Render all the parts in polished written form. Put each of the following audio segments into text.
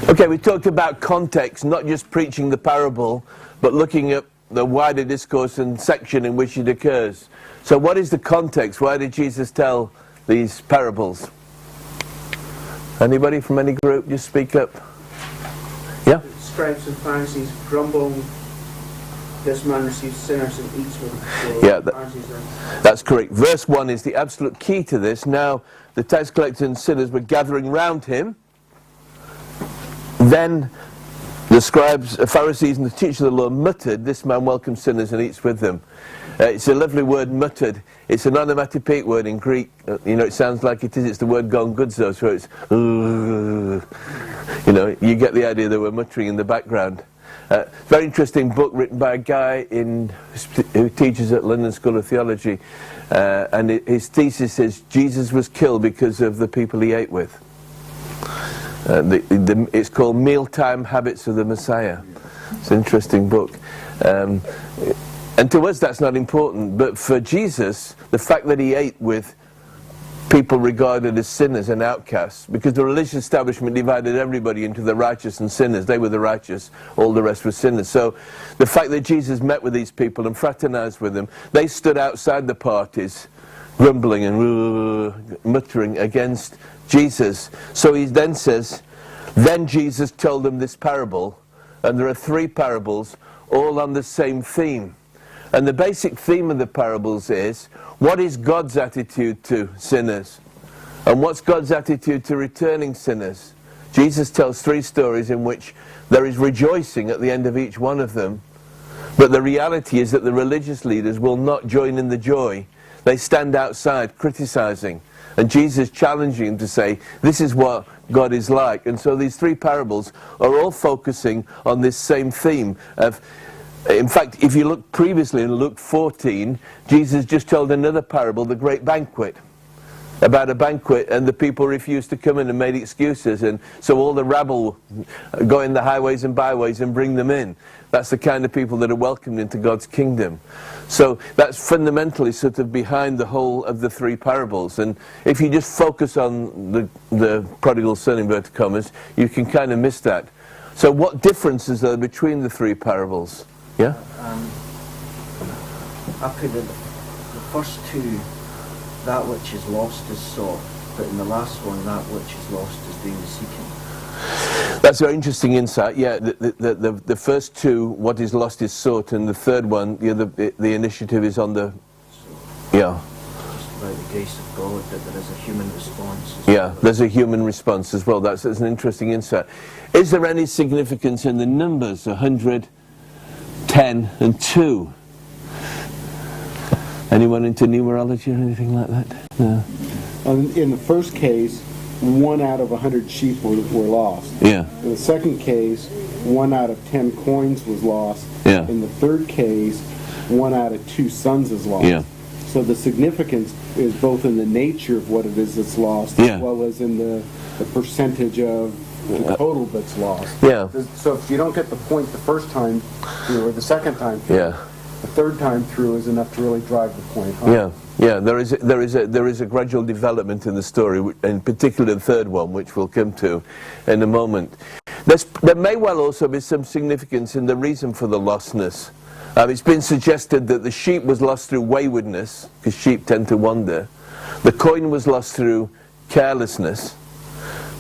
Okay, we talked about context, not just preaching the parable, but looking at the wider discourse and section in which it occurs. So what is the context? Why did Jesus tell these parables? Anybody from any group, just speak up. Yeah? Scribes and Pharisees grumble, this man receives sinners and eats with them. So yeah, that's correct. Verse 1 is the absolute key to this. Now, the tax collectors and sinners were gathering round him. Then the scribes, Pharisees and the teachers of the law muttered, this man welcomes sinners and eats with them. It's a lovely word, muttered. It's an onomatopoeic word in Greek. It sounds like it is. It's the word gone goods though, so it's, you get the idea they were muttering in the background. Very interesting book written by a guy who teaches at London School of Theology. And his thesis is, Jesus was killed because of the people he ate with. It's called Mealtime Habits of the Messiah. It's an interesting book. And to us that's not important, but for Jesus, the fact that he ate with people regarded as sinners and outcasts, because the religious establishment divided everybody into the righteous and sinners. They were the righteous, all the rest were sinners. So the fact that Jesus met with these people and fraternized with them, they stood outside the parties, grumbling and muttering against Jesus. So he then says, then Jesus told them this parable, and there are 3 parables, all on the same theme. And the basic theme of the parables is, what is God's attitude to sinners? And what's God's attitude to returning sinners? Jesus tells 3 stories in which there is rejoicing at the end of each one of them. But the reality is that the religious leaders will not join in the joy. They stand outside criticizing. And Jesus challenging them to say, this is what God is like. And so these 3 parables are all focusing on this same theme of, in fact, if you look previously in Luke 14, Jesus just told another parable, the Great Banquet, about a banquet, and the people refused to come in and made excuses, and so all the rabble go in the highways and byways and bring them in. That's the kind of people that are welcomed into God's kingdom. So that's fundamentally sort of behind the whole of the 3 parables. And if you just focus on the prodigal son, inverted commas, you can kind of miss that. So what differences are there between the 3 parables? Yeah? I put the first 2, that which is lost is sought, but in the last one, that which is lost is doing the seeking. That's an interesting insight. Yeah, the first 2, what is lost is sought, and the third one, the initiative is on the, yeah. Just about the grace of God, that there is a human response. Yeah, there's a human response as well. That's an interesting insight. Is there any significance in the numbers, 100, 10 and 2? Anyone into numerology or anything like that? No. In the first case, 1 out of 100 sheep were lost. Yeah. In the second case, 1 out of 10 coins was lost. Yeah. In the third case, 1 out of 2 sons is lost. Yeah. So the significance is both in the nature of what it is that's lost, yeah, as well as in the percentage of the total that's lost. Yeah. So if you don't get the point the first time through or the second time through, yeah, the third time through is enough to really drive the point home. Yeah. Yeah, there is a gradual development in the story, in particular the third one, which we'll come to in a moment. There may well also be some significance in the reason for the lostness. It's been suggested that the sheep was lost through waywardness, because sheep tend to wander. The coin was lost through carelessness,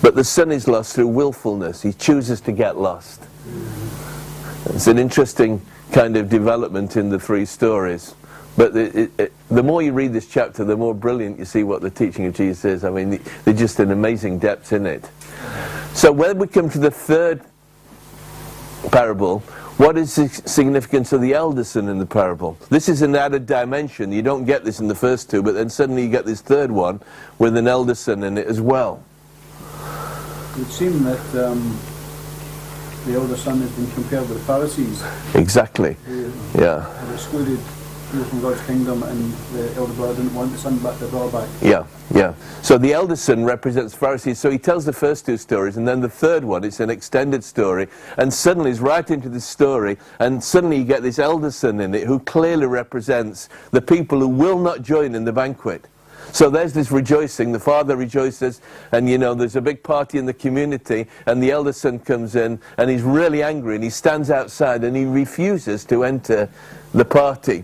but the son is lost through willfulness. He chooses to get lost. It's an interesting kind of development in the 3 stories. But the more you read this chapter, the more brilliant you see what the teaching of Jesus is. I mean, there's just an amazing depth in it. So when we come to the 3rd parable, what is the significance of the Elderson in the parable? This is an added dimension. You don't get this in the first 2, but then suddenly you get this 3rd one with an Elderson in it as well. It would seem that the elder son has been compared with the Pharisees. Exactly. Yeah. Had excluded people from God's kingdom, and the elder brother didn't want the son back, the brother back. Yeah, yeah. So the elder son represents Pharisees. So he tells the first 2 stories, and then the 3rd one, it's an extended story, and suddenly he's right into this story, and suddenly you get this elder son in it, who clearly represents the people who will not join in the banquet. So there's this rejoicing. The father rejoices, and there's a big party in the community, and the elder son comes in, and he's really angry, and he stands outside, and he refuses to enter the party.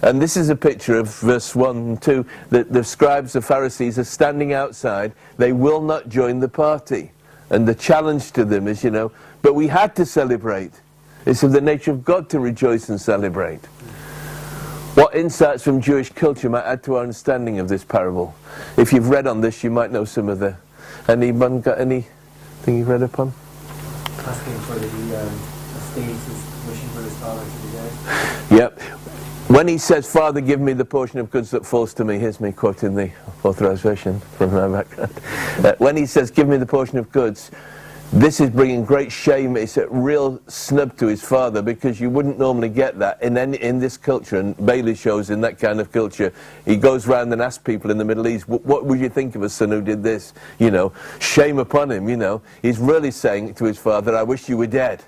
And this is a picture of verse 1 and 2, that the scribes, the Pharisees, are standing outside. They will not join the party. And the challenge to them is, but we had to celebrate. It's of the nature of God to rejoice and celebrate. What insights from Jewish culture might add to our understanding of this parable? If you've read on this, you might know some of the... Anyone got anything you've read upon? Asking for the estate is wishing for his father to be dead. Yep. When he says, Father, give me the portion of goods that falls to me, here's me quoting the authorized version from my background. When he says, give me the portion of goods, this is bringing great shame. It's a real snub to his father, because you wouldn't normally get that in this culture. And Bailey shows in that kind of culture, he goes round and asks people in the Middle East, what would you think of a son who did this? Shame upon him, He's really saying to his father, I wish you were dead.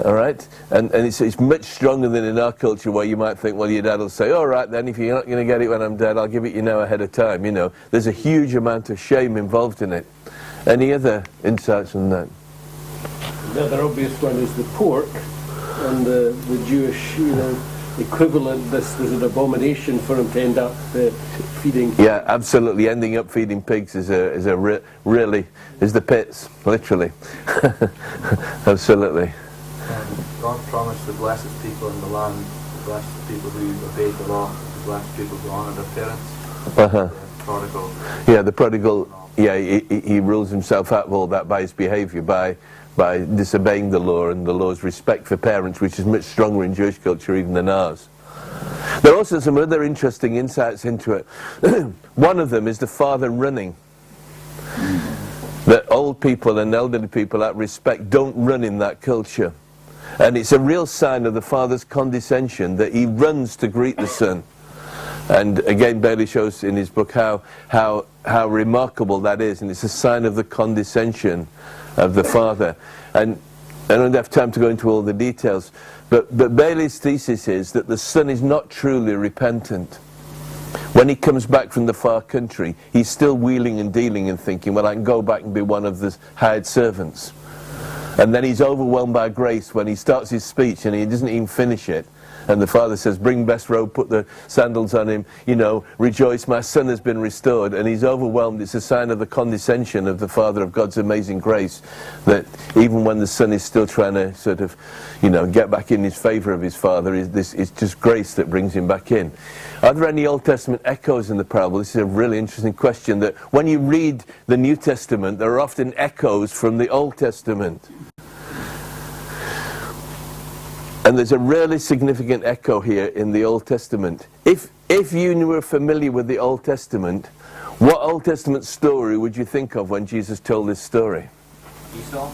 All right? And it's much stronger than in our culture, where you might think, well, your dad will say, all right, then, if you're not going to get it when I'm dead, I'll give it you now ahead of time. There's a huge amount of shame involved in it. Any other insights on that? The other obvious one is the pork, and the Jewish, equivalent. This was an abomination for him to end up feeding. Yeah, absolutely. Ending up feeding pigs is really the pits, literally. Absolutely. God promised to bless his people in the land, to bless the people who obeyed the law, to bless people who honoured their parents. Uh-huh. The prodigal. Yeah, the prodigal. Yeah, he rules himself out of all that by his behaviour, by disobeying the law, and the law's respect for parents, which is much stronger in Jewish culture even than ours. There are also some other interesting insights into it. One of them is the father running. That old people and elderly people out of respect don't run in that culture. And it's a real sign of the father's condescension that he runs to greet the son. And again, Bailey shows in his book how remarkable that is, and it's a sign of the condescension of the father. And I don't have time to go into all the details, but Bailey's thesis is that the son is not truly repentant. When he comes back from the far country, he's still wheeling and dealing and thinking, well, I can go back and be one of the hired servants. And then he's overwhelmed by grace when he starts his speech and he doesn't even finish it. And the father says, bring best robe, put the sandals on him, rejoice, my son has been restored. And he's overwhelmed. It's a sign of the condescension of the Father, of God's amazing grace, that even when the son is still trying to sort of, get back in his favour of his father, it's just grace that brings him back in. Are there any Old Testament echoes in the parable? This is a really interesting question, that when you read the New Testament, there are often echoes from the Old Testament. And there's a really significant echo here in the Old Testament. If you were familiar with the Old Testament, what Old Testament story would you think of when Jesus told this story? Esau?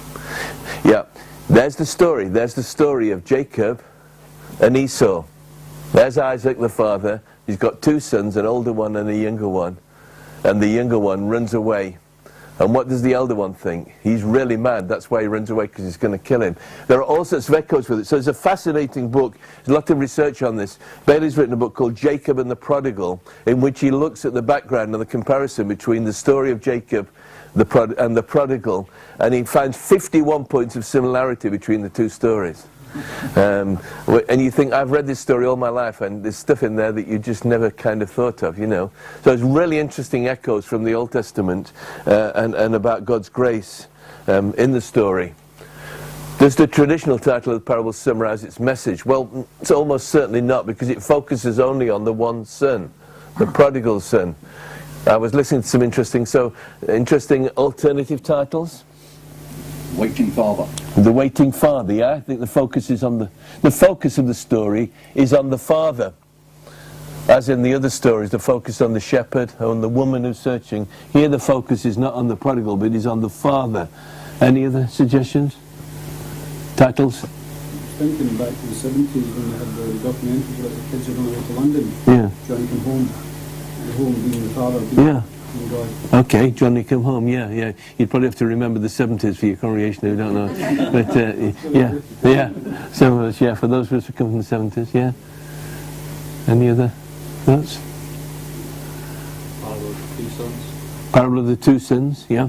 Yeah, there's the story. There's the story of Jacob and Esau. There's Isaac the father. He's got two sons, an older one and a younger one. And the younger one runs away. And what does the elder one think? He's really mad. That's why he runs away, because he's going to kill him. There are all sorts of echoes with it. So it's a fascinating book. There's a lot of research on this. Bailey's written a book called Jacob and the Prodigal, in which he looks at the background and the comparison between the story of Jacob and the prodigal. And he finds 51 points of similarity between the two stories. And you think, I've read this story all my life, and there's stuff in there that you just never kind of thought of, So it's really interesting echoes from the Old Testament and about God's grace in the story. Does the traditional title of the parable summarize its message? Well, it's almost certainly not, because it focuses only on the one son, the prodigal son. I was listening to some interesting alternative titles. Waiting Father. The Waiting Father, yeah? I think the focus is on the focus of the story is on the father. As in the other stories, the focus on the shepherd, on the woman who's searching. Here the focus is not on the prodigal, but is on the father. Any other suggestions? Titles? Thinking back to the 70s when they had the documentaries about the kids who were going away to London. Yeah. Johnny Come Home. And home being the father. Yeah. God. Okay, Johnny Come Home, yeah. You'd probably have to remember the 70s for your congregation who don't know. But, yeah. Some of us, yeah, for those of us who come from the 70s, yeah. Any other thoughts? Prodigal Parable of the two sons, yeah.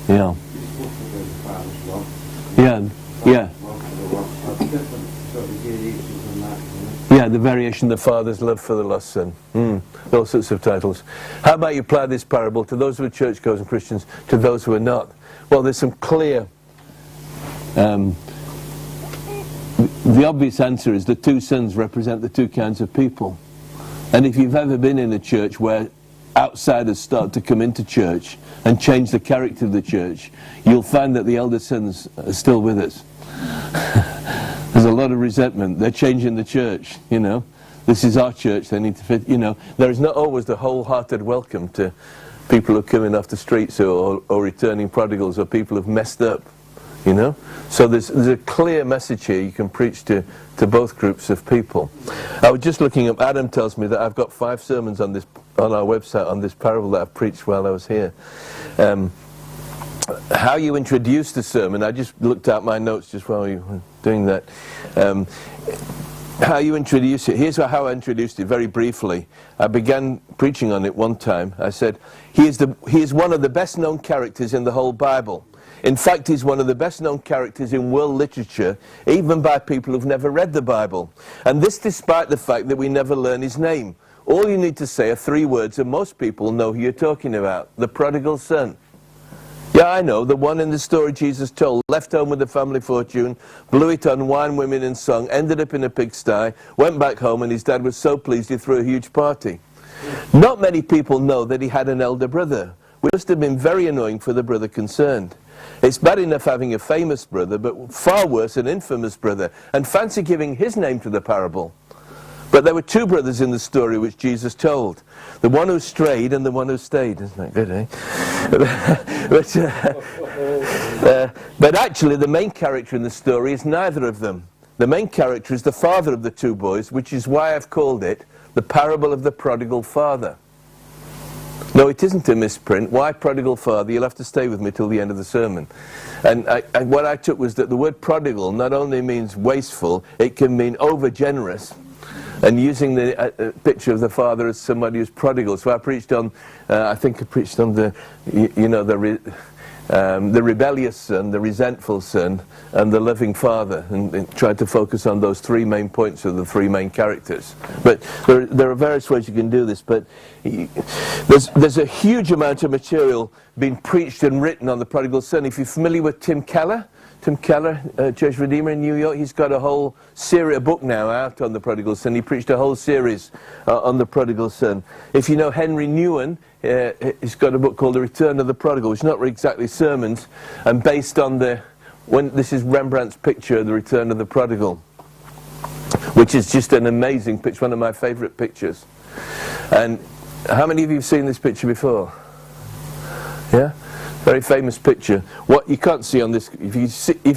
Yeah. Yeah, yeah. Yeah, the variation of the father's love for the lost son. All sorts of titles. How about you apply this parable to those who are churchgoers and Christians, to those who are not? Well, there's some clear... the obvious answer is the two sons represent the two kinds of people. And if you've ever been in a church where outsiders start to come into church and change the character of the church, you'll find that the elder sons are still with us. There's a lot of resentment. They're changing the church, you know. This is our church, they need to fit, you know. There is not always the wholehearted welcome to people who are coming off the streets or returning prodigals or people who've messed up, you know. So there's a clear message here you can preach to both groups of people. I was just looking up, Adam tells me that I've got 5 sermons on our website on this parable that I've preached while I was here. How you introduce the sermon, I just looked at my notes just while you were doing that. How you introduce it. Here's how I introduced it very briefly. I began preaching on it one time. I said, he is one of the best known characters in the whole Bible. In fact, he's one of the best known characters in world literature, even by people who've never read the Bible. And this despite the fact that we never learn his name. All you need to say are 3 words and most people know who you're talking about. The prodigal son. Yeah, I know, the one in the story Jesus told, left home with the family fortune, blew it on wine, women and song, ended up in a pigsty, went back home and his dad was so pleased he threw a huge party. Not many people know that he had an elder brother, which must have been very annoying for the brother concerned. It's bad enough having a famous brother, but far worse an infamous brother, and fancy giving his name to the parable. But there were 2 brothers in the story which Jesus told. The one who strayed and the one who stayed. Isn't that good, eh? But actually the main character in the story is neither of them. The main character is the father of the 2 boys, which is why I've called it the parable of the prodigal father. No, it isn't a misprint. Why prodigal father? You'll have to stay with me till the end of the sermon. And what I took was that the word prodigal not only means wasteful, it can mean over-generous. And using the picture of the father as somebody who's prodigal. So I preached on, I think I preached on the rebellious son, the resentful son, and the loving father, and tried to focus on those 3 main points of the 3 main characters. But there are various ways you can do this, but there's a huge amount of material being preached and written on the prodigal son. If you're familiar with Tim Keller, Church Redeemer in New York, he's got a whole series, a book now out on the prodigal son. He preached a whole series on the prodigal son. If you know Henry Newen, he's got a book called The Return of the Prodigal, which is not exactly sermons, and based on this is Rembrandt's picture of the Return of the Prodigal, which is just an amazing picture, one of my favourite pictures. And how many of you have seen this picture before? Yeah? Very famous picture. What you can't see on this, if you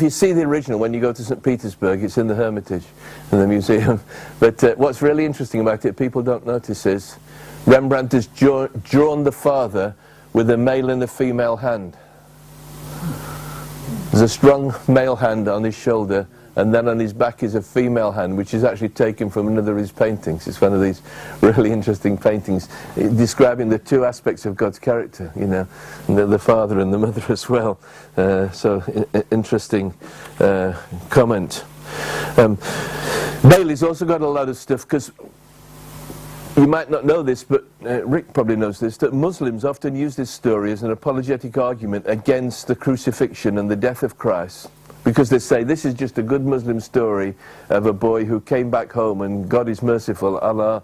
see the original when you go to St. Petersburg, it's in the Hermitage, in the museum. But what's really interesting about it, people don't notice, is Rembrandt has drawn the father with a male and a female hand. There's a strong male hand on his shoulder, and then on his back is a female hand, which is actually taken from another of his paintings. It's one of these really interesting paintings describing the 2 aspects of God's character, you know, the father and the mother as well. So interesting comment. Bailey's also got a lot of stuff, because you might not know this, but Rick probably knows this, that Muslims often use this story as an apologetic argument against the crucifixion and the death of Christ. Because they say this is just a good Muslim story of a boy who came back home and God is merciful, Allah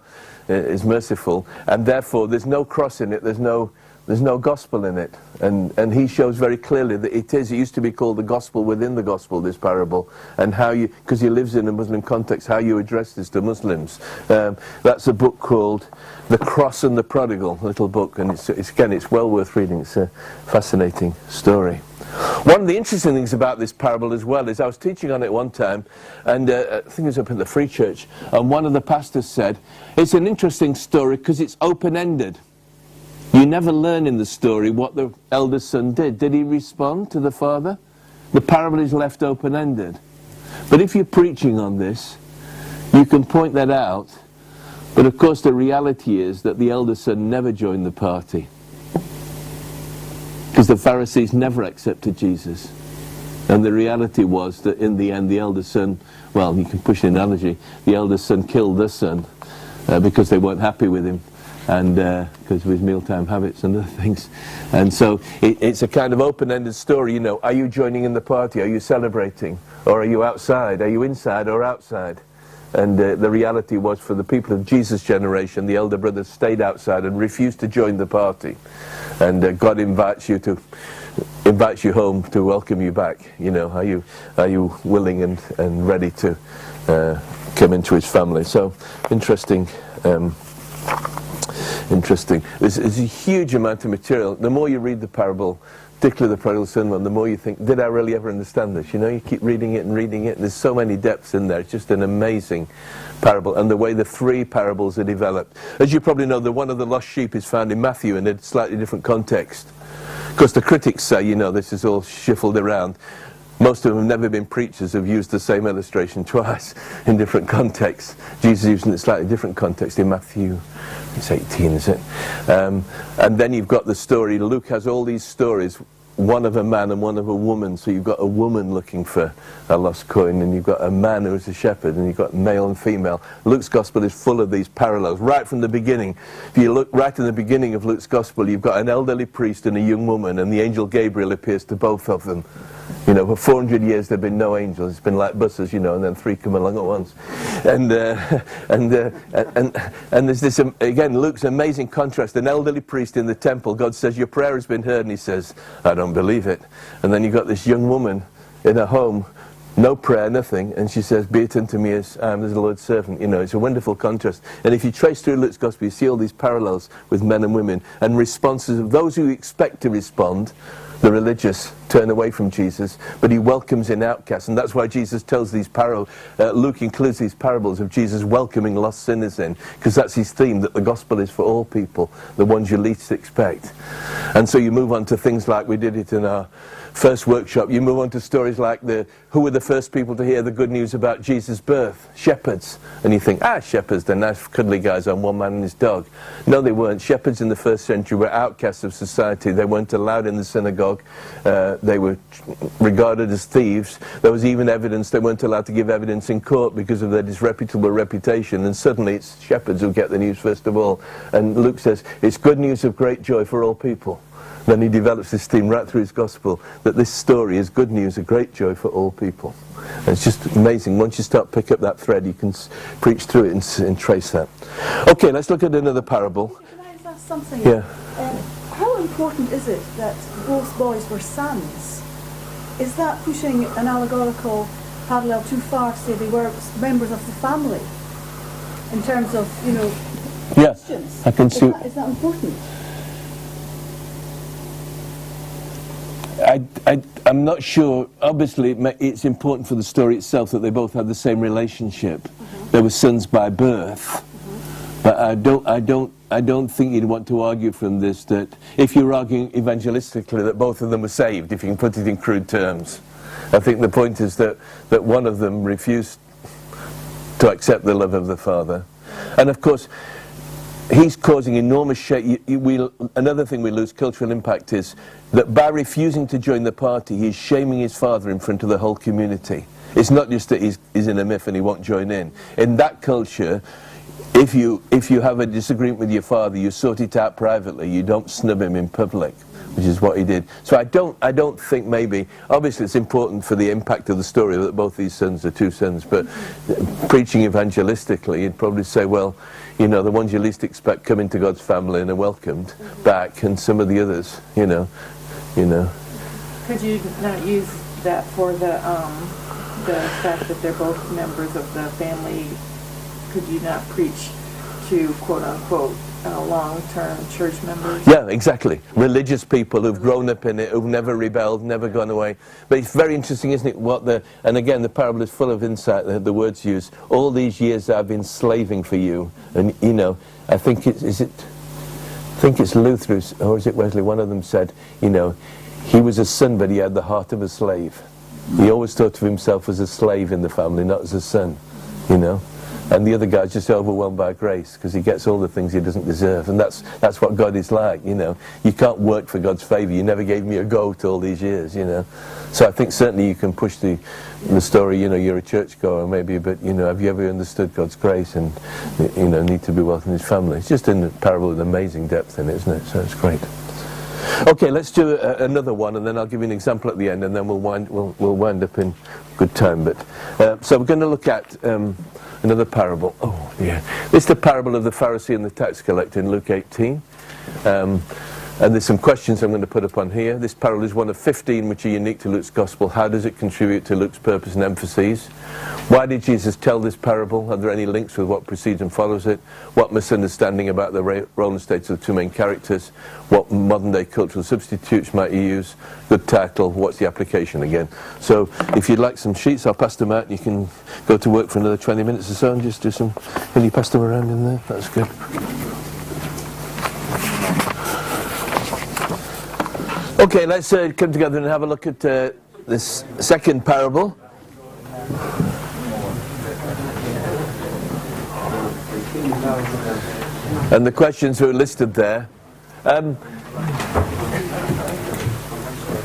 is merciful, and therefore there's no cross in it, there's no gospel in it. And he shows very clearly that it used to be called the gospel within the gospel, this parable, and how you, because he lives in a Muslim context, how you address this to Muslims. That's a book called The Cross and the Prodigal, a little book, and it's well worth reading. It's a fascinating story. One of the interesting things about this parable as well is I was teaching on it one time, and I think it was up in the Free Church, and one of the pastors said, it's an interesting story because it's open-ended. You never learn in the story what the elder son did. Did he respond to the father? The parable is left open-ended. But if you're preaching on this, you can point that out. But of course the reality is that the elder son never joined the party. Because the Pharisees never accepted Jesus. And the reality was that in the end the elder son, well, you can push an analogy, the elder son killed the son because they weren't happy with him, and because of his mealtime habits and other things. And so it's a kind of open-ended story, you know. Are you joining in the party? Are you celebrating? Or are you outside? Are you inside or outside? And the reality was, for the people of Jesus' generation, the elder brothers stayed outside and refused to join the party. And God invites you home to welcome you back. You know, are you willing and ready to come into his family? So interesting. Interesting. There's a huge amount of material. The more you read the parable, particularly the prodigal son one, the more you think, did I really ever understand this? You know, you keep reading it, and there's so many depths in there. It's just an amazing parable, and the way the three parables are developed. As you probably know, the one of the lost sheep is found in Matthew in a slightly different context. Because the critics say, you know, this is all shuffled around. Most of them have never been preachers, have used the same illustration twice in different contexts. Jesus using it in a slightly different context in Matthew, it's 18, is it? And then you've got the story, Luke has all these stories, one of a man and one of a woman. So you've got a woman looking for a lost coin, and you've got a man who's a shepherd, and you've got male and female. Luke's gospel is full of these parallels, right from the beginning. If you look right in the beginning of Luke's gospel, you've got an elderly priest and a young woman, and the angel Gabriel appears to both of them. You know, for 400 years there have been no angels. It's been like buses, you know, and then three come along at once. And there's this, again, Luke's amazing contrast. An elderly priest in the temple, God says, your prayer has been heard, and he says, I don't believe it. And then you've got this young woman in her home, no prayer, nothing, and she says, be it unto me as I am the Lord's servant. You know, it's a wonderful contrast. And if you trace through Luke's gospel, you see all these parallels with men and women, and responses of those who expect to respond. The religious turn away from Jesus, but he welcomes in outcasts, and that's why Jesus tells these Luke includes these parables of Jesus welcoming lost sinners in, because that's his theme, that the gospel is for all people, the ones you least expect. And so you move on to things like we did it in our first workshop. You move on to stories like who were the first people to hear the good news about Jesus' birth? Shepherds. And you think, shepherds, they're nice cuddly guys on one man and his dog. No, they weren't. Shepherds in the first century were outcasts of society. They weren't allowed in the synagogue. They were regarded as thieves. There was even evidence they weren't allowed to give evidence in court because of their disreputable reputation. And suddenly it's shepherds who get the news first of all. And Luke says, it's good news of great joy for all people. Then he develops this theme right through his gospel, that this story is good news, a great joy for all people. And it's just amazing. Once you start pick up that thread, you can preach through it and trace that. Okay, let's look at another parable. Can I just ask something? Yeah. How important is it that both boys were sons? Is that pushing an allegorical parallel too far to say they were members of the family? In terms of, you know, Christians? I can see. Is that important? I'm not sure. Obviously, it's important for the story itself that they both had the same relationship. They were sons by birth. But I don't think you'd want to argue from this that if you're arguing evangelistically that both of them were saved, if you can put it in crude terms. I think the point is that one of them refused to accept the love of the Father. And of course, he's causing enormous shame. Another thing we lose cultural impact is that by refusing to join the party, he's shaming his father in front of the whole community. It's not just that he's in a myth and he won't join in. In that culture, if you have a disagreement with your father, you sort it out privately. You don't snub him in public, which is what he did. So I don't think maybe, obviously it's important for the impact of the story that both these sons are two sons, but preaching evangelistically, you'd probably say, well, you know, the ones you least expect come into God's family and are welcomed back, and some of the others, you know. Could you not use that for the fact that they're both members of the family? Could you not preach to quote unquote long-term church members? Yeah, exactly. Religious people who've grown up in it, who've never rebelled, never gone away. But it's very interesting, isn't it? And again, the parable is full of insight. The words used. All these years I've been slaving for you, and you know, I think it's Luther, or is it Wesley? One of them said, you know, he was a son, but he had the heart of a slave. He always thought of himself as a slave in the family, not as a son, you know. And the other guy's just overwhelmed by grace because he gets all the things he doesn't deserve. And that's what God is like, you know. You can't work for God's favour. You never gave me a goat all these years, you know. So I think certainly you can push the story, you know, you're a churchgoer maybe, but, you know, have you ever understood God's grace and, you know, need to be welcomed in his family? It's just in the parable with amazing depth in it, isn't it? So it's great. Okay, let's do another one, and then I'll give you an example at the end, and then we'll wind up in good time. But so we're going to look at another parable. Oh, yeah. This is the parable of the Pharisee and the tax collector in Luke 18. And there's some questions I'm going to put up on here. This parable is one of 15 which are unique to Luke's Gospel. How does it contribute to Luke's purpose and emphases? Why did Jesus tell this parable? Are there any links with what precedes and follows it? What misunderstanding about the role and states of the two main characters? What modern-day cultural substitutes might you use? Good title. What's the application again? So if you'd like some sheets, I'll pass them out. You can go to work for another 20 minutes or so and just do some... Can you pass them around in there? That's good. Okay, let's come together and have a look at this second parable. And the questions are listed there.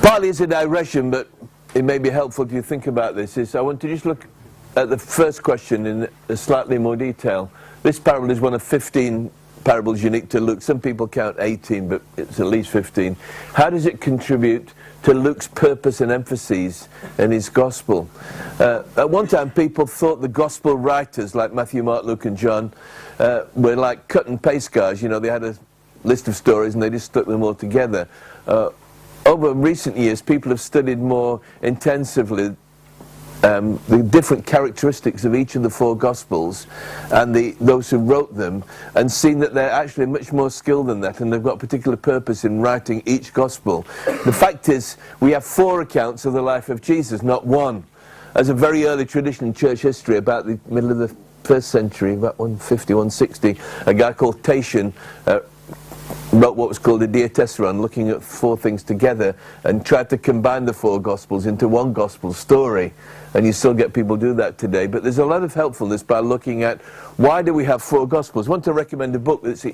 Partly it's a digression, but it may be helpful to you think about this. I want to just look at the first question in slightly more detail. This parable is one of 15 parables unique to Luke. Some people count 18, but it's at least 15. How does it contribute to Luke's purpose and emphases in his gospel? At one time, people thought the gospel writers, like Matthew, Mark, Luke, and John, were like cut and paste guys. You know, they had a list of stories and they just stuck them all together. Over recent years, people have studied more intensively the different characteristics of each of the four Gospels and those who wrote them, and seen that they're actually much more skilled than that, and they've got a particular purpose in writing each Gospel. The fact is, we have 4 accounts of the life of Jesus, not one. As a very early tradition in church history, about the middle of the 1st century, about 150, 160, a guy called Tatian wrote what was called a Diatessaron, looking at 4 things together, and tried to combine the 4 Gospels into one Gospel story. And you still get people do that today. But there's a lot of helpfulness by looking at why do we have 4 Gospels. I want to recommend a book that's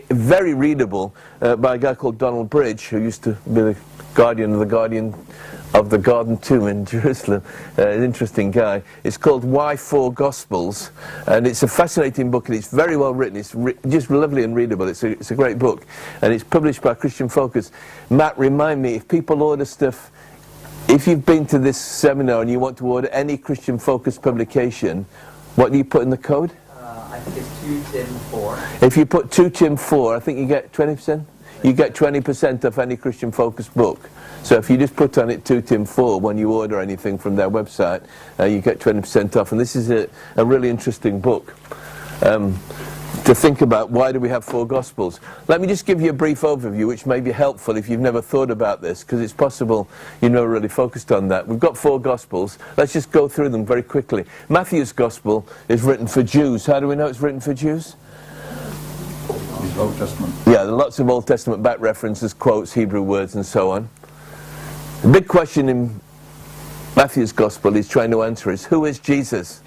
very readable by a guy called Donald Bridge, who used to be the guardian of the Garden Tomb in Jerusalem. An interesting guy. It's called Why 4 Gospels, and it's a fascinating book, and it's very well written. It's just lovely and readable. It's a great book, and it's published by Christian Focus. Matt, remind me, if people order stuff, if you've been to this seminar and you want to order any Christian Focus publication, what do you put in the code? I think it's 2TIM4. If you put 2TIM4, I think you get 20%? You get 20% off any Christian Focus book. So if you just put on it 2TIM4 when you order anything from their website, you get 20% off. And this is a really interesting book to think about. Why do we have 4 Gospels? Let me just give you a brief overview, which may be helpful if you've never thought about this, because it's possible you've never really focused on that. We've got 4 Gospels. Let's just go through them very quickly. Matthew's Gospel is written for Jews. How do we know it's written for Jews? Old Testament. Yeah, there are lots of Old Testament back references, quotes, Hebrew words, and so on. The big question in Matthew's Gospel he's trying to answer is, who is Jesus?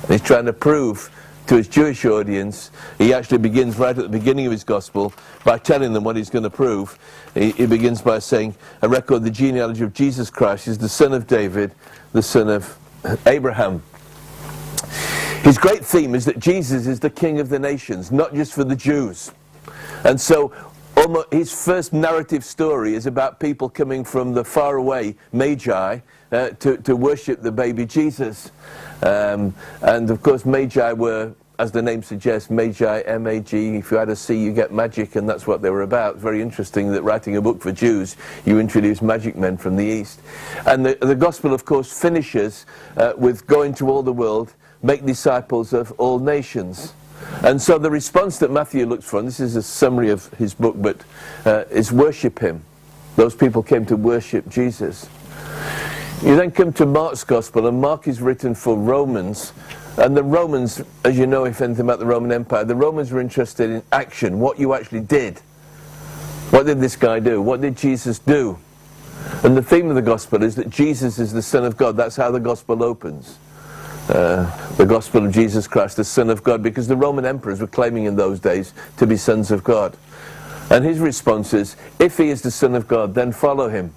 And he's trying to prove to his Jewish audience. He actually begins right at the beginning of his Gospel by telling them what he's going to prove. He begins by saying, I record the genealogy of Jesus Christ. He's the son of David, the son of Abraham. His great theme is that Jesus is the King of the nations, not just for the Jews. And so his first narrative story is about people coming from the faraway Magi to worship the baby Jesus. And of course Magi were, as the name suggests, Magi, M-A-G. If you add a C you get magic, and that's what they were about. Very interesting that writing a book for Jews you introduce magic men from the East. And the Gospel of course finishes with going to all the world, make disciples of all nations. And so the response that Matthew looks for, and this is a summary of his book, but is worship him. Those people came to worship Jesus. You then come to Mark's Gospel, and Mark is written for Romans. And the Romans, as you know if anything about the Roman Empire, the Romans were interested in action, what you actually did. What did this guy do? What did Jesus do? And the theme of the Gospel is that Jesus is the Son of God. That's how the Gospel opens. the gospel of Jesus Christ, the Son of God, because the Roman emperors were claiming in those days to be sons of God. And his response is, if he is the Son of God, then follow him.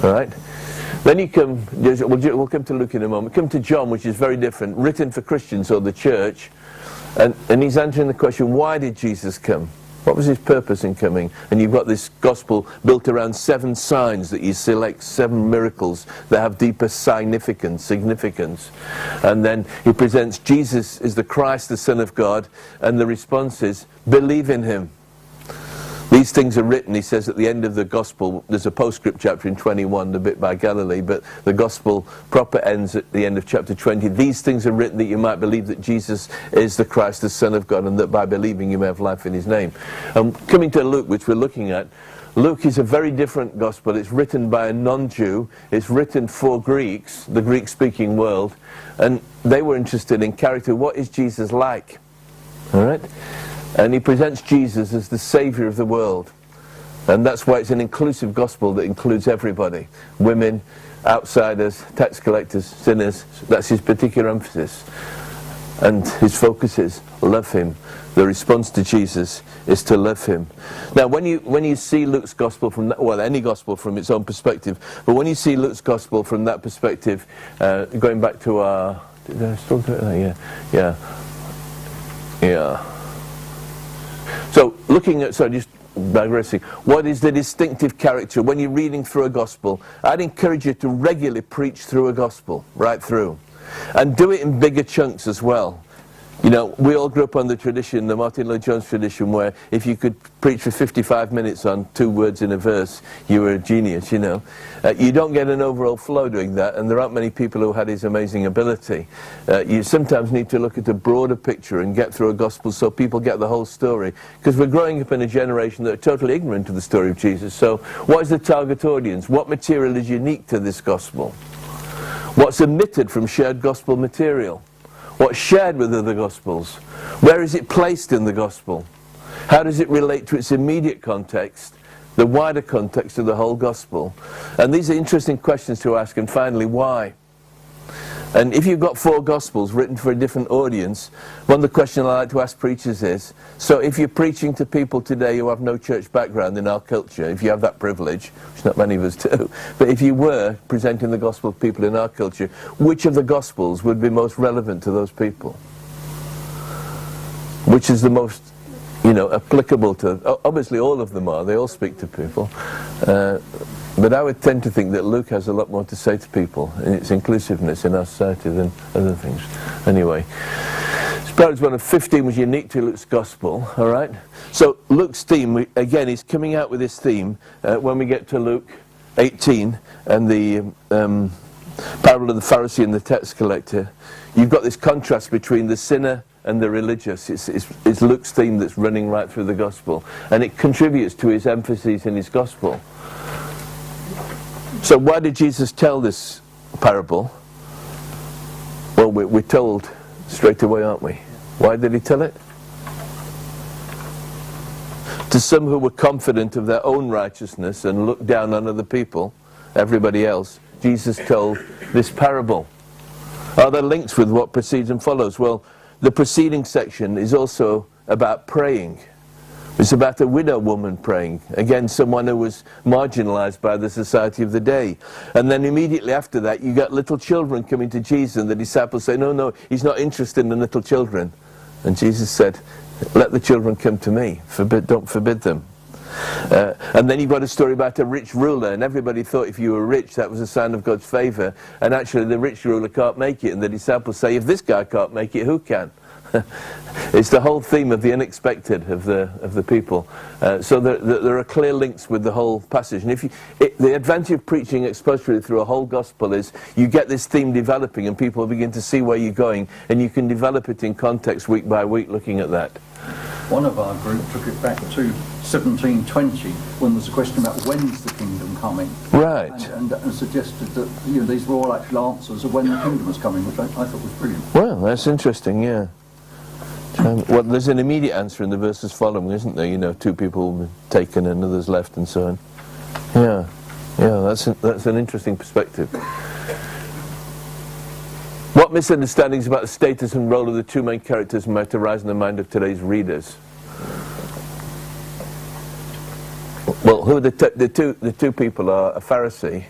All right? Then you come, we'll come to Luke in a moment, come to John, which is very different, written for Christians or the church, and he's answering the question, why did Jesus come? What was his purpose in coming? And you've got this gospel built around 7 signs that you select, 7 miracles that have deeper significance. And then he presents Jesus is the Christ, the Son of God, and the response is, believe in him. These things are written, he says, at the end of the gospel. There's a postscript chapter in 21, the bit by Galilee, but the gospel proper ends at the end of chapter 20. These things are written that you might believe that Jesus is the Christ, the Son of God, and that by believing you may have life in his name. Coming to Luke, which we're looking at, Luke is a very different gospel. It's written by a non-Jew. It's written for Greeks, the Greek-speaking world, and they were interested in character. What is Jesus like? All right? And he presents Jesus as the Saviour of the world. And that's why it's an inclusive gospel that includes everybody. Women, outsiders, tax collectors, sinners. That's his particular emphasis. And his focus is love him. The response to Jesus is to love him. Now when you see Luke's gospel from that, well, any gospel from its own perspective, but when you see Luke's gospel from that perspective, going back to our, did I still do it? Yeah. So looking at, just digressing, what is the distinctive character when you're reading through a gospel? I'd encourage you to regularly preach through a gospel, right through. And do it in bigger chunks as well. You know, we all grew up on the tradition, the Martin Lloyd-Jones tradition, where if you could preach for 55 minutes on 2 words in a verse, you were a genius, you know. You don't get an overall flow doing that, and there aren't many people who had his amazing ability. You sometimes need to look at a broader picture and get through a gospel so people get the whole story. Because we're growing up in a generation that are totally ignorant of the story of Jesus. So what is the target audience? What material is unique to this gospel? What's omitted from shared gospel material? What's shared with other gospels? Where is it placed in the gospel? How does it relate to its immediate context, the wider context of the whole gospel? And these are interesting questions to ask. And finally, why? And if you've got 4 gospels written for a different audience, one of the questions I like to ask preachers is, so if you're preaching to people today who have no church background in our culture, if you have that privilege, which not many of us do, but if you were presenting the gospel to people in our culture, which of the gospels would be most relevant to those people? Which is the most, applicable to, obviously all of them are, they all speak to people. But I would tend to think that Luke has a lot more to say to people in its inclusiveness in our society than other things. Anyway, Parables 1 of 15 was unique to Luke's gospel, all right? So Luke's theme, again, he's coming out with this theme when we get to Luke 18 and the parable of the Pharisee and the tax collector. You've got this contrast between the sinner and the religious. It's Luke's theme that's running right through the gospel, and it contributes to his emphasis in his gospel. So why did Jesus tell this parable? Well, we're told straight away, aren't we? Why did he tell it? To some who were confident of their own righteousness and looked down on other people, everybody else, Jesus told this parable. Are there links with what precedes and follows? Well, the preceding section is also about praying. It's about a widow woman praying. Again, someone who was marginalized by the society of the day. And then immediately after that, you got little children coming to Jesus, and the disciples say, no, he's not interested in little children. And Jesus said, let the children come to me. Don't forbid them. And then you've got a story about a rich ruler, and everybody thought if you were rich, that was a sign of God's favor. And actually, the rich ruler can't make it. And the disciples say, if this guy can't make it, who can? It's the whole theme of the unexpected of the people. So there are clear links with the whole passage. And the advantage of preaching expository through a whole gospel is you get this theme developing, and people begin to see where you're going, and you can develop it in context week by week looking at that. One of our group took it back to 1720 when there's a question about when's the kingdom coming. Right. And suggested that these were all actual answers of when the kingdom was coming, which I thought was brilliant. Well, that's interesting, yeah. Well, there's an immediate answer in the verses following, isn't there? 2 people taken and others left and so on. Yeah, that's an interesting perspective. What misunderstandings about the status and role of the two main characters might arise in the mind of today's readers? Well, who are the two people are a Pharisee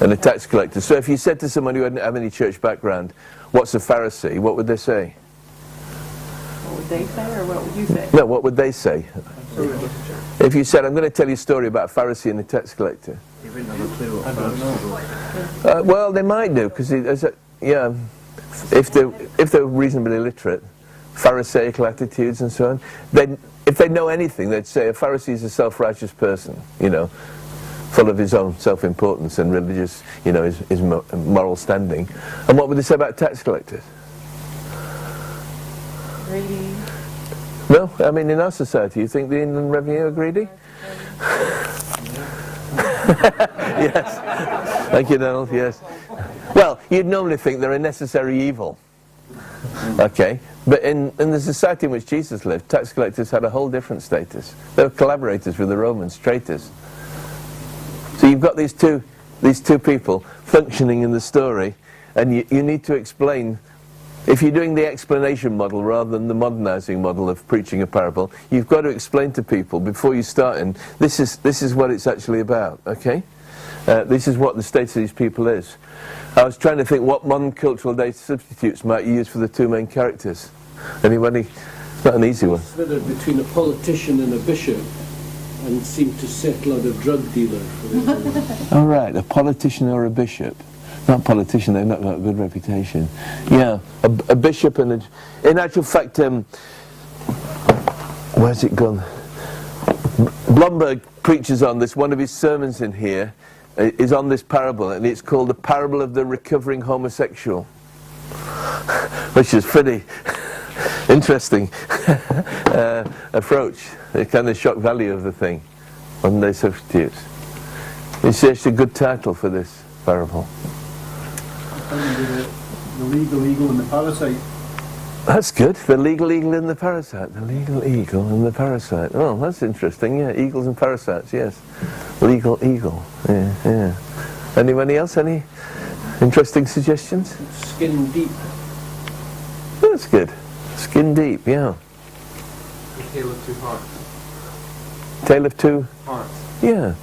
and a tax collector. So if you said to someone who didn't have any church background, what's a Pharisee, what would they say? What would they say, or what would you say? No, what would they say? If you said, I'm going to tell you a story about a Pharisee and a tax collector. They wouldn't have a clue what Pharisee was. Well, they might do, because yeah, if they're reasonably literate, Pharisaical attitudes and so on. If they know anything, they'd say a Pharisee is a self-righteous person, you know, full of his own self-importance and religious, you know, his moral standing. And what would they say about tax collectors? Greedy. No, I mean, in our society, you think the Inland Revenue are greedy? Yes. Thank you, Donald. Yes. Well, you'd normally think they're a necessary evil. Okay. But in the society in which Jesus lived, tax collectors had a whole different status. They were collaborators with the Romans, traitors. So you've got these two people functioning in the story, and you need to explain. If you're doing the explanation model rather than the modernizing model of preaching a parable, you've got to explain to people before you start in, this is what it's actually about, okay? This is what the state of these people is. I was trying to think what modern cultural data substitutes might you use for the two main characters. Anybody? It's not an easy one. Whether between a politician and a bishop, and seem to settle on a drug dealer. All right, a politician or a bishop. Not politician, they've not got a good reputation. Yeah, a bishop and a... In actual fact, where's it gone? Blomberg preaches on this. One of his sermons in here is on this parable, and it's called the Parable of the Recovering Homosexual, which is pretty interesting approach, the kind of shock value of the thing, modern day substitutes. It's actually a good title for this parable. The legal eagle and the parasite. That's good. The legal eagle and the parasite. The legal eagle and the parasite. Oh, that's interesting. Yeah, eagles and parasites. Yes, legal eagle. Yeah, yeah. Anybody else? Any interesting suggestions? Skin deep. That's good. Skin deep. Yeah. The Tale of Two Hearts. Tale of Two Hearts. Yeah.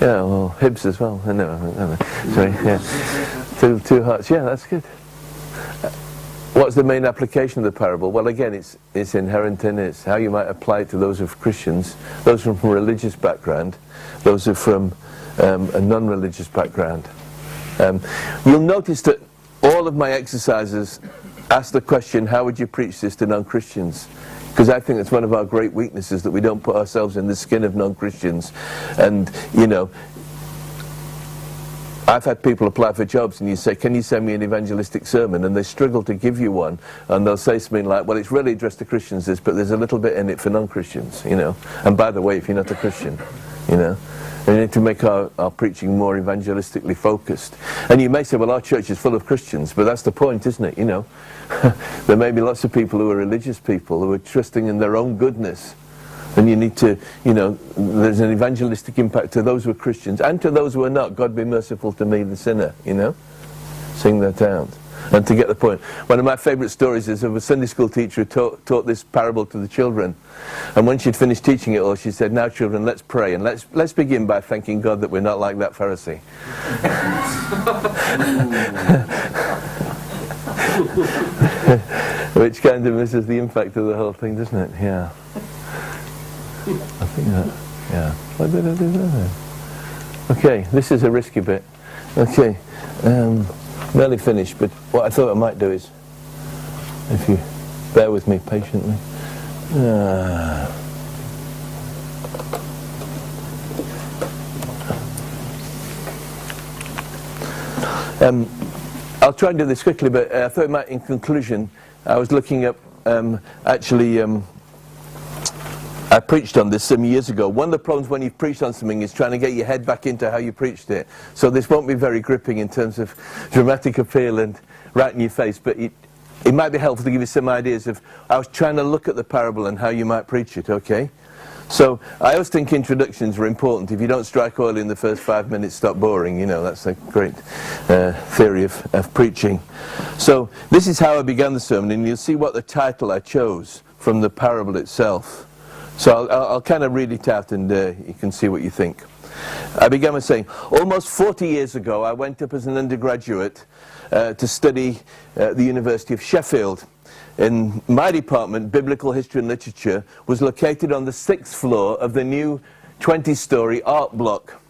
Yeah. Well, Hibs as well. No. Sorry. Yeah. Two hearts. Yeah, that's good. What's the main application of the parable? Well, again, it's inherent in it. It's how you might apply it to those of Christians, those from a religious background, those who are from a non-religious background. You'll notice that all of my exercises ask the question, how would you preach this to non-Christians? Because I think it's one of our great weaknesses, that we don't put ourselves in the skin of non-Christians. And, you know, I've had people apply for jobs and you say, can you send me an evangelistic sermon? And they struggle to give you one, and they'll say something like, well, it's really addressed to Christians, this, but there's a little bit in it for non-Christians, you know. And by the way, if you're not a Christian, you know, we need to make our preaching more evangelistically focused. And you may say, well, our church is full of Christians, but that's the point, isn't it, you know. There may be lots of people who are religious people who are trusting in their own goodness. And you need to, you know, there's an evangelistic impact to those who are Christians and to those who are not. God be merciful to me, the sinner, you know. Sing that out. And to get the point. One of my favourite stories is of a Sunday school teacher who taught this parable to the children. And when she'd finished teaching it all, she said, now children, let's pray. And let's begin by thanking God that we're not like that Pharisee. Which kind of misses the impact of the whole thing, doesn't it? Yeah. I think that, yeah. Why did I do that then? Okay, this is a risky bit. Okay, nearly finished, but what I thought I might do is, if you bear with me patiently. I'll try and do this quickly, but I thought I might, in conclusion, I was looking up, I preached on this some years ago. One of the problems when you've preached on something is trying to get your head back into how you preached it. So this won't be very gripping in terms of dramatic appeal and right in your face, but it might be helpful to give you some ideas of, I was trying to look at the parable and how you might preach it, okay? So I always think introductions are important. If you don't strike oil in the first 5 minutes, stop boring. You know, that's a great theory of preaching. So this is how I began the sermon, and you'll see what the title I chose from the parable itself. So I'll kind of read it out, and you can see what you think. I began by saying, almost 40 years ago, I went up as an undergraduate to study at the University of Sheffield. In my department, Biblical History and Literature, was located on the 6th floor of the new 20-story art block.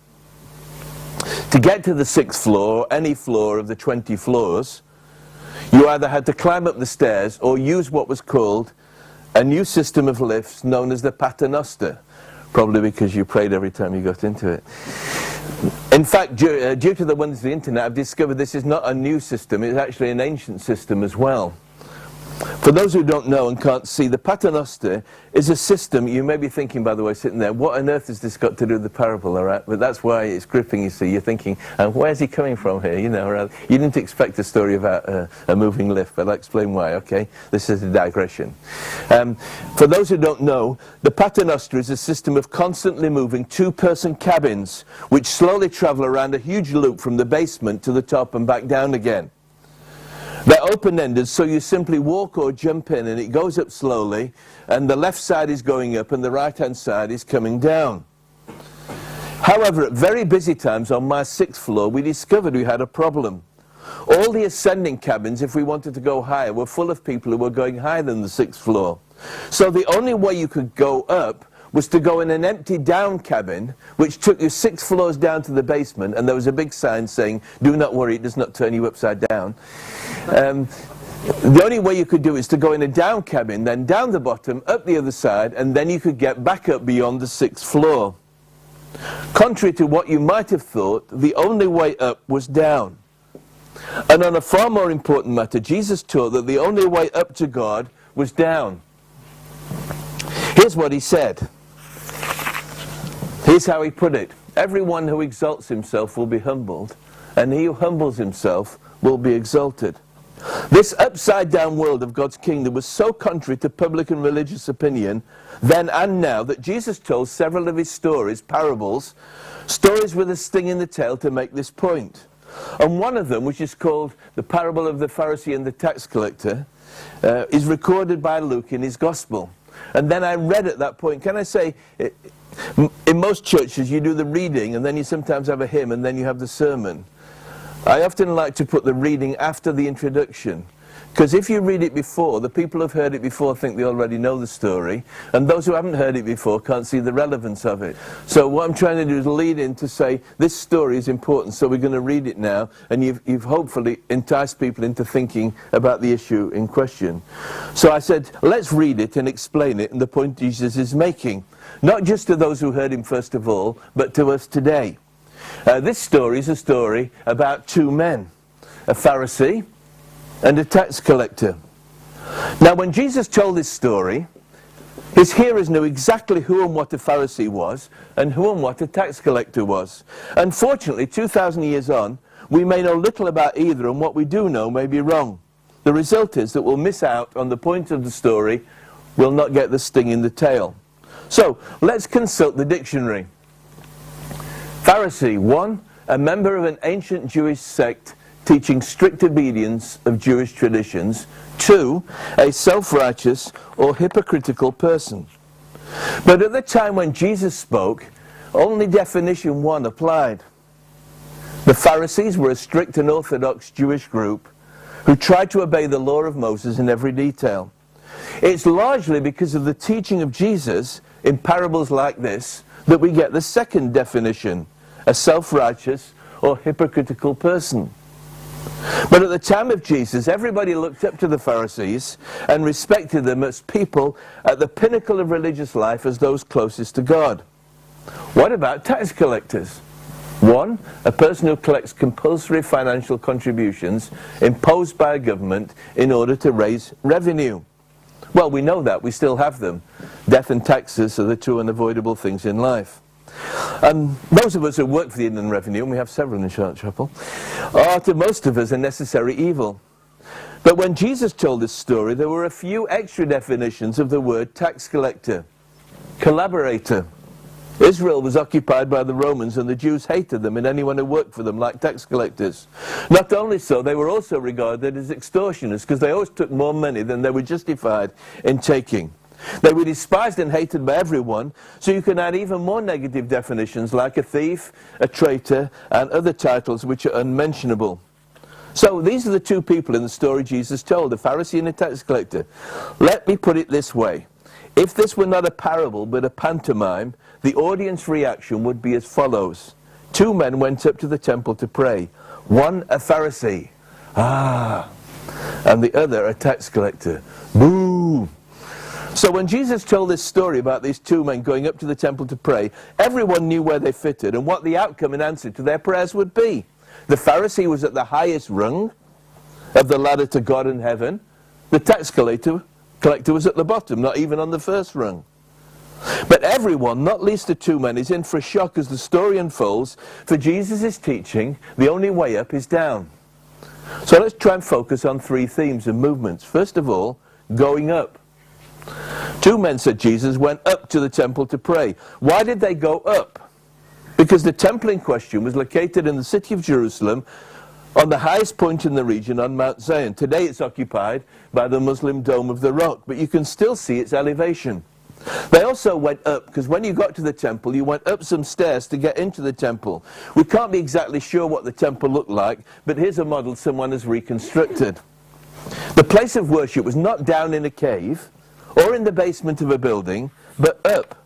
To get to the 6th floor, or any floor of the 20 floors, you either had to climb up the stairs or use what was called a new system of lifts known as the Paternoster, probably because you prayed every time you got into it. In fact, due to the wonders of the internet, I've discovered this is not a new system, it's actually an ancient system as well. For those who don't know and can't see, the Paternoster is a system. You may be thinking, by the way, sitting there, what on earth has this got to do with the parable, all right? But that's why it's gripping, you see. You're thinking, where's he coming from here? You know, you didn't expect a story about a moving lift, but I'll explain why, okay? This is a digression. For those who don't know, the Paternoster is a system of constantly moving two-person cabins, which slowly travel around a huge loop from the basement to the top and back down again. They're open-ended, so you simply walk or jump in, and it goes up slowly, and the left side is going up and the right-hand side is coming down. However, at very busy times on my 6th floor, we discovered we had a problem. All the ascending cabins, if we wanted to go higher, were full of people who were going higher than the 6th floor. So the only way you could go up was to go in an empty down cabin, which took you 6 floors down to the basement, and there was a big sign saying, do not worry, it does not turn you upside down. The only way you could do is to go in a down cabin, then down the bottom, up the other side, and then you could get back up beyond the 6th floor. Contrary to what you might have thought, the only way up was down. And on a far more important matter, Jesus taught that the only way up to God was down. Here's what he said. Here's how he put it. Everyone who exalts himself will be humbled, and he who humbles himself will be exalted. This upside-down world of God's kingdom was so contrary to public and religious opinion then and now that Jesus told several of his stories, parables, stories with a sting in the tail to make this point. And one of them, which is called the parable of the Pharisee and the tax collector, is recorded by Luke in his gospel. And then I read at that point, can I say, in most churches you do the reading and then you sometimes have a hymn and then you have the sermon. I often like to put the reading after the introduction, because if you read it before, the people who have heard it before think they already know the story, and those who haven't heard it before can't see the relevance of it. So what I'm trying to do is lead in to say, this story is important, so we're going to read it now, and you've hopefully enticed people into thinking about the issue in question. So I said, let's read it and explain it, and the point Jesus is making, not just to those who heard him first of all, but to us today. This story is a story about two men, a Pharisee and a tax collector. Now when Jesus told this story, his hearers knew exactly who and what a Pharisee was and who and what a tax collector was. Unfortunately, 2,000 years on, we may know little about either, and what we do know may be wrong. The result is that we'll miss out on the point of the story, we'll not get the sting in the tail. So let's consult the dictionary. Pharisee, 1, a member of an ancient Jewish sect teaching strict obedience of Jewish traditions. 2, a self-righteous or hypocritical person. But at the time when Jesus spoke, only definition 1 applied. The Pharisees were a strict and orthodox Jewish group who tried to obey the law of Moses in every detail. It's largely because of the teaching of Jesus in parables like this that we get the second definition, a self-righteous or hypocritical person. But at the time of Jesus, everybody looked up to the Pharisees and respected them as people at the pinnacle of religious life, as those closest to God. What about tax collectors? 1, a person who collects compulsory financial contributions imposed by a government in order to raise revenue. Well, we know that. We still have them. Death and taxes are the two unavoidable things in life. And those of us who work for the Inland Revenue, and we have several in Charlotte Chapel, are to most of us a necessary evil. But when Jesus told this story, there were a few extra definitions of the word tax collector. collaborator. Israel was occupied by the Romans, and the Jews hated them and anyone who worked for them, like tax collectors. Not only so, they were also regarded as extortioners, because they always took more money than they were justified in taking. They were despised and hated by everyone, so you can add even more negative definitions like a thief, a traitor, and other titles which are unmentionable. So these are the two people in the story Jesus told, a Pharisee and a tax collector. Let me put it this way. If this were not a parable but a pantomime, the audience reaction would be as follows. Two men went up to the temple to pray. One a Pharisee, and the other a tax collector. Boo! So when Jesus told this story about these two men going up to the temple to pray, everyone knew where they fitted and what the outcome and answer to their prayers would be. The Pharisee was at the highest rung of the ladder to God and heaven. The tax collector was at the bottom, not even on the first rung. But everyone, not least the two men, is in for a shock as the story unfolds. For Jesus' teaching, the only way up is down. So let's try and focus on three themes and movements. First of all, going up. Two men, said Jesus, went up to the temple to pray. Why did they go up? Because the temple in question was located in the city of Jerusalem, on the highest point in the region on Mount Zion. Today it's occupied by the Muslim Dome of the Rock, but you can still see its elevation. They also went up, because when you got to the temple, you went up some stairs to get into the temple. We can't be exactly sure what the temple looked like, but here's a model someone has reconstructed. The place of worship was not down in a cave, or in the basement of a building, but up.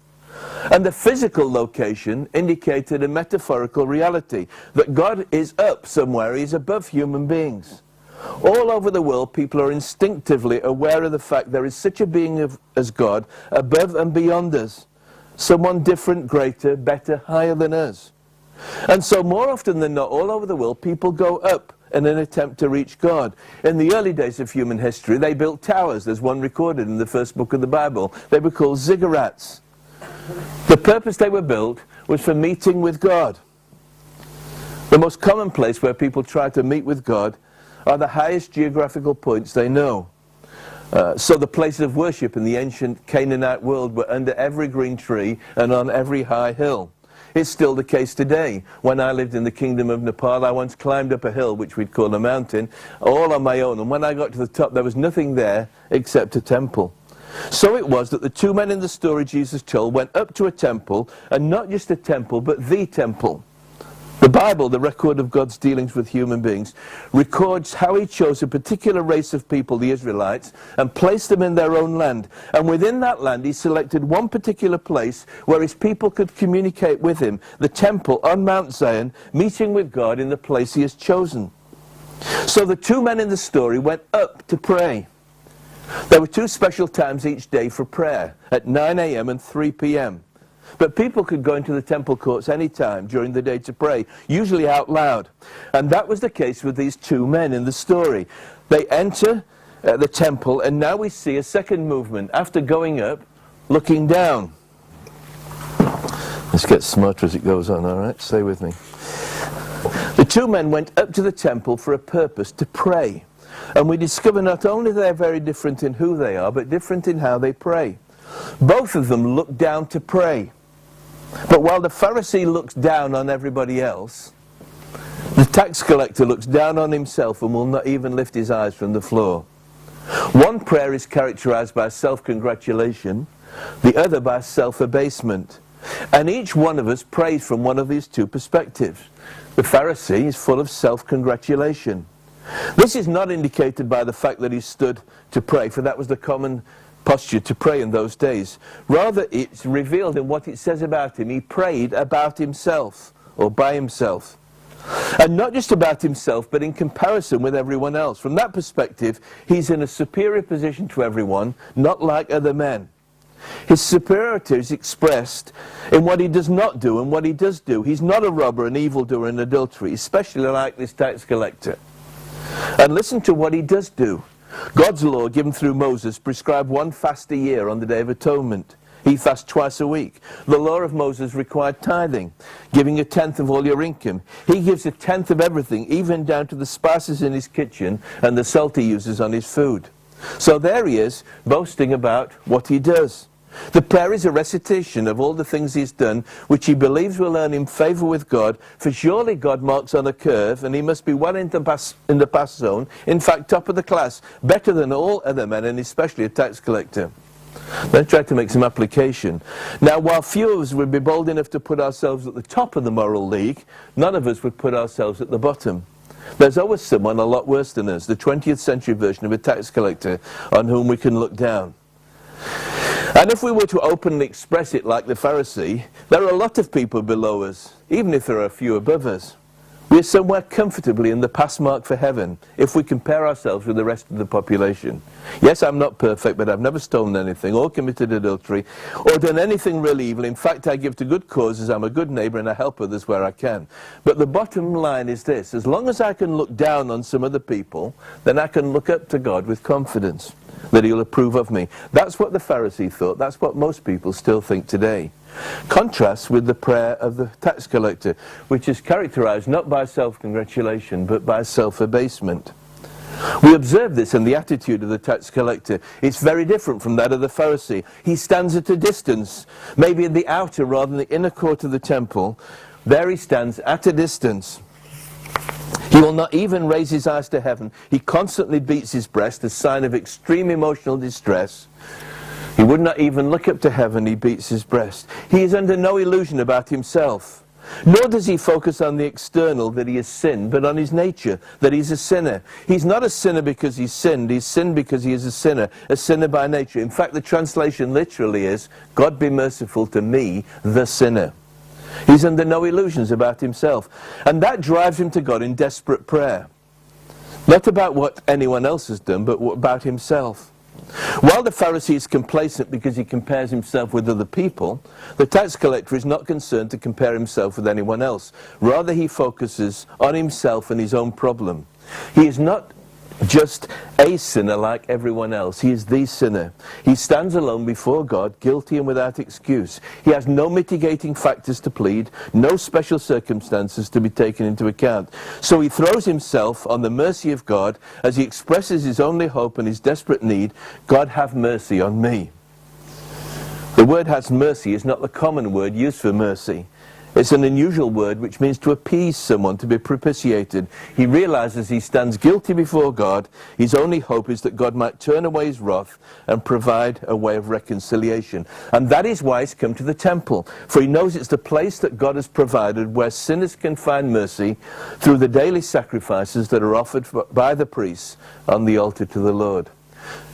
And the physical location indicated a metaphorical reality, that God is up somewhere, he's above human beings. All over the world, people are instinctively aware of the fact there is such a being as God, above and beyond us. Someone different, greater, better, higher than us. And so more often than not, all over the world, people go up in an attempt to reach God. In the early days of human history, they built towers. There's one recorded in the first book of the Bible. They were called ziggurats. The purpose they were built was for meeting with God. The most common place where people try to meet with God are the highest geographical points they know. So the places of worship in the ancient Canaanite world were under every green tree and on every high hill. It's still the case today. When I lived in the kingdom of Nepal, I once climbed up a hill, which we'd call a mountain, all on my own. And when I got to the top, there was nothing there except a temple. So it was that the two men in the story Jesus told went up to a temple, and not just a temple, but the temple. The Bible, the record of God's dealings with human beings, records how he chose a particular race of people, the Israelites, and placed them in their own land. And within that land, he selected one particular place where his people could communicate with him, the temple on Mount Zion, meeting with God in the place he has chosen. So the two men in the story went up to pray. There were two special times each day for prayer, at 9 a.m. and 3 p.m. But people could go into the temple courts any time during the day to pray, usually out loud. And that was the case with these two men in the story. They enter the temple, and now we see a second movement. After going up, looking down. Let's get smarter as it goes on, all right? Stay with me. The two men went up to the temple for a purpose, to pray. And we discover not only they're very different in who they are, but different in how they pray. Both of them look down to pray. But while the Pharisee looks down on everybody else, the tax collector looks down on himself and will not even lift his eyes from the floor. One prayer is characterized by self-congratulation, the other by self-abasement. And each one of us prays from one of these two perspectives. The Pharisee is full of self-congratulation. This is not indicated by the fact that he stood to pray, for that was the common posture to pray in those days. Rather, it's revealed in what it says about him. He prayed about himself, or by himself. And not just about himself, but in comparison with everyone else. From that perspective, he's in a superior position to everyone, not like other men. His superiority is expressed in what he does not do and what he does do. He's not a robber, an evildoer, an adulterer, especially like this tax collector. And listen to what he does do. God's law, given through Moses, prescribed one fast a year on the Day of Atonement. He fasts twice a week. The law of Moses required tithing, giving a tenth of all your income. He gives a tenth of everything, even down to the spices in his kitchen and the salt he uses on his food. So there he is, boasting about what he does. The prayer is a recitation of all the things he's done, which he believes will earn him favour with God, for surely God marks on a curve, and he must be well in the pass zone, in fact top of the class, better than all other men, and especially a tax collector. Let's try to make some application. Now, while few of us would be bold enough to put ourselves at the top of the moral league, none of us would put ourselves at the bottom. There's always someone a lot worse than us, the 20th century version of a tax collector, on whom we can look down. And if we were to openly express it like the Pharisee, there are a lot of people below us, even if there are a few above us. We are somewhere comfortably in the pass mark for heaven if we compare ourselves with the rest of the population. Yes, I'm not perfect, but I've never stolen anything or committed adultery or done anything really evil. In fact, I give to good causes, I'm a good neighbour, and I help others where I can. But the bottom line is this: as long as I can look down on some other people, then I can look up to God with confidence that he'll approve of me. That's what the Pharisee thought. That's what most people still think today. Contrasts with the prayer of the tax collector, which is characterized not by self-congratulation but by self-abasement. We observe this in the attitude of the tax collector. It's very different from that of the Pharisee. He stands at a distance, maybe in the outer rather than the inner court of the temple. There he stands at a distance. He will not even raise his eyes to heaven. He constantly beats his breast, a sign of extreme emotional distress. He would not even look up to heaven, he beats his breast. He is under no illusion about himself. Nor does he focus on the external, that he has sinned, but on his nature, that he's a sinner. He's not a sinner because he's sinned because he is a sinner by nature. In fact, the translation literally is, God be merciful to me, the sinner. He's under no illusions about himself. And that drives him to God in desperate prayer. Not about what anyone else has done, but about himself. While the Pharisee is complacent because he compares himself with other people, the tax collector is not concerned to compare himself with anyone else. Rather, he focuses on himself and his own problem. He is not just a sinner like everyone else. He is the sinner. He stands alone before God, guilty and without excuse. He has no mitigating factors to plead, no special circumstances to be taken into account. So he throws himself on the mercy of God as he expresses his only hope and his desperate need: God, have mercy on me. The word "has mercy" is not the common word used for mercy. It's an unusual word which means to appease someone, to be propitiated. He realizes he stands guilty before God. His only hope is that God might turn away his wrath and provide a way of reconciliation. And that is why he's come to the temple, for he knows it's the place that God has provided where sinners can find mercy through the daily sacrifices that are offered by the priests on the altar to the Lord.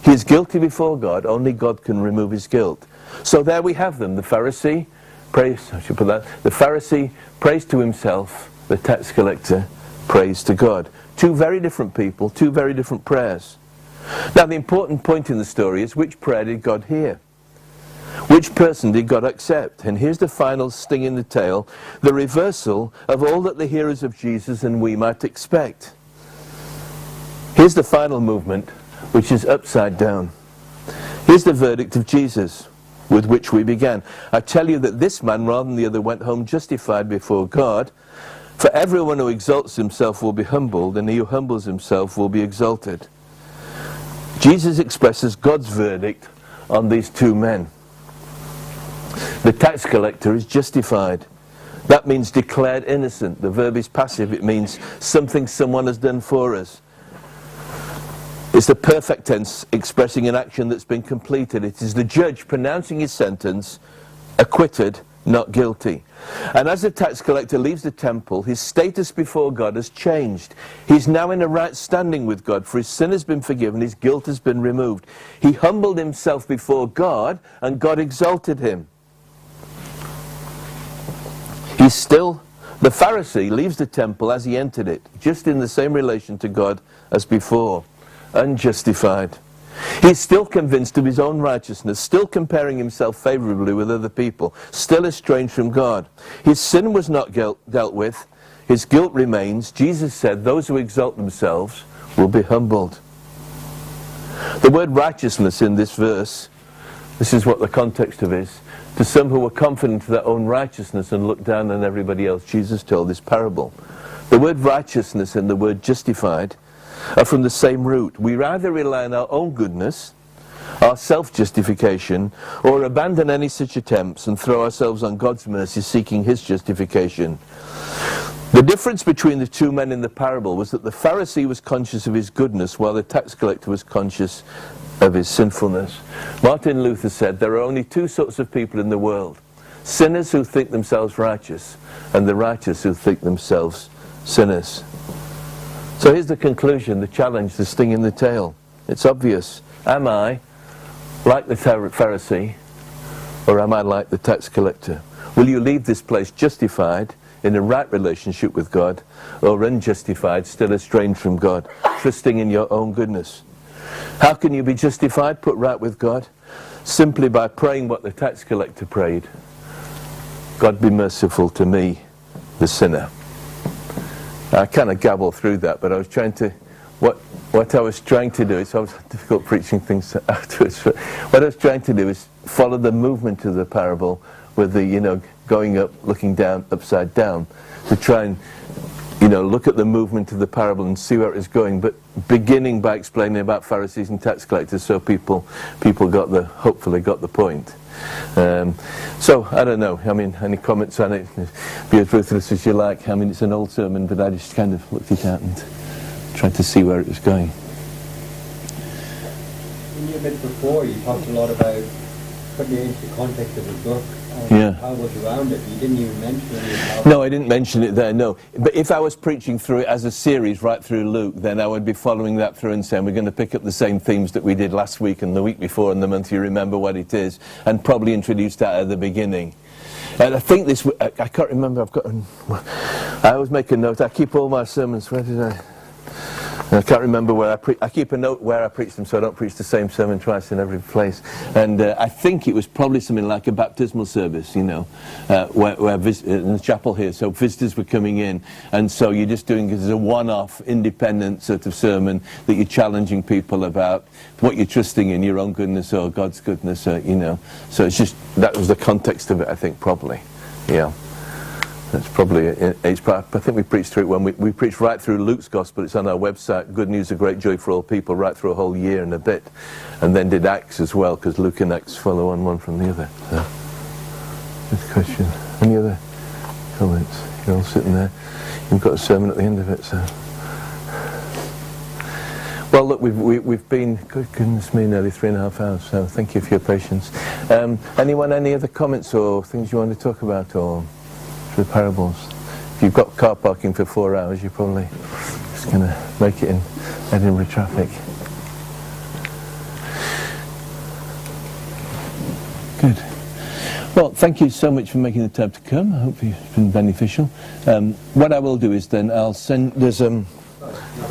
He is guilty before God. Only God can remove his guilt. So there we have them. The Pharisee prays to himself, the tax collector prays to God. Two very different people, two very different prayers. Now the important point in the story is, which prayer did God hear? Which person did God accept? And here's the final sting in the tail, the reversal of all that the hearers of Jesus and we might expect. Here's the final movement, which is upside down. Here's the verdict of Jesus, with which we began. I tell you that this man, rather than the other, went home justified before God. For everyone who exalts himself will be humbled, and he who humbles himself will be exalted. Jesus expresses God's verdict on these two men. The tax collector is justified. That means declared innocent. The verb is passive. It means something someone has done for us. It's the perfect tense expressing an action that's been completed. It is the judge pronouncing his sentence, acquitted, not guilty. And as the tax collector leaves the temple, his status before God has changed. He's now in a right standing with God, for his sin has been forgiven, his guilt has been removed. He humbled himself before God, and God exalted him. The Pharisee leaves the temple as he entered it, just in the same relation to God as before. Unjustified. He's still convinced of his own righteousness, still comparing himself favorably with other people, still estranged from God. His sin was not dealt with. His guilt remains. Jesus said, those who exalt themselves will be humbled. The word righteousness in this verse, this is what the context of is, to some who were confident of their own righteousness and looked down on everybody else, Jesus told this parable. The word righteousness and the word justified are from the same root. We either rely on our own goodness, our self-justification, or abandon any such attempts and throw ourselves on God's mercy, seeking his justification. The difference between the two men in the parable was that the Pharisee was conscious of his goodness, while the tax collector was conscious of his sinfulness. Martin Luther said there are only two sorts of people in the world: sinners who think themselves righteous, and the righteous who think themselves sinners. So here's the conclusion, the challenge, the sting in the tail. It's obvious. Am I like the Pharisee, or am I like the tax collector? Will you leave this place justified, in a right relationship with God, or unjustified, still estranged from God, trusting in your own goodness? How can you be justified, put right with God? Simply by praying what the tax collector prayed: God, be merciful to me, the sinner. I kind of gabbled through that, but I was trying to, what I was trying to do, it's always difficult preaching things afterwards, but what I was trying to do is follow the movement of the parable with the, going up, looking down, upside down, to try and, look at the movement of the parable and see where it is going, but beginning by explaining about Pharisees and tax collectors, so people hopefully got the point. So, I don't know, any comments on it? Be as ruthless as you like. It's an old sermon, but I just kind of looked it out and tried to see where it was going. In your bit before, you talked a lot about putting it into the context of the book and Yeah. parables around it. You didn't even mention any parables. No, I didn't mention it there, no. But if I was preaching through it as a series right through Luke, then I would be following that through and saying we're going to pick up the same themes that we did last week and the week before and the month, you remember what it is, and probably introduce that at the beginning. And I think this, I can't remember, I always make a note, I keep all my sermons, where did I can't remember where I keep a note where I preach them, so I don't preach the same sermon twice in every place. And I think it was probably something like a baptismal service, where in the chapel here, so visitors were coming in, and so you're just doing it as a one-off, independent sort of sermon that you're challenging people about what you're trusting in, your own goodness or God's goodness, So it's just, that was the context of it, I think, probably, yeah. That's probably it. I think we preached through it when we preached right through Luke's Gospel. It's on our website, Good News of Great Joy for All People, right through a whole year and a bit. And then did Acts as well, because Luke and Acts follow on one from the other. So, good question. Any other comments? You're all sitting there. You've got a sermon at the end of it, so. Well, look, we've been, goodness me, nearly 3.5 hours, so thank you for your patience. Anyone, any other comments or things you want to talk about, or the parables? If you've got car parking for 4 hours, you're probably just going to make it in Edinburgh traffic. Good. Well, thank you so much for making the time to come. I hope it's been beneficial. What I will do is then I'll send, there's Another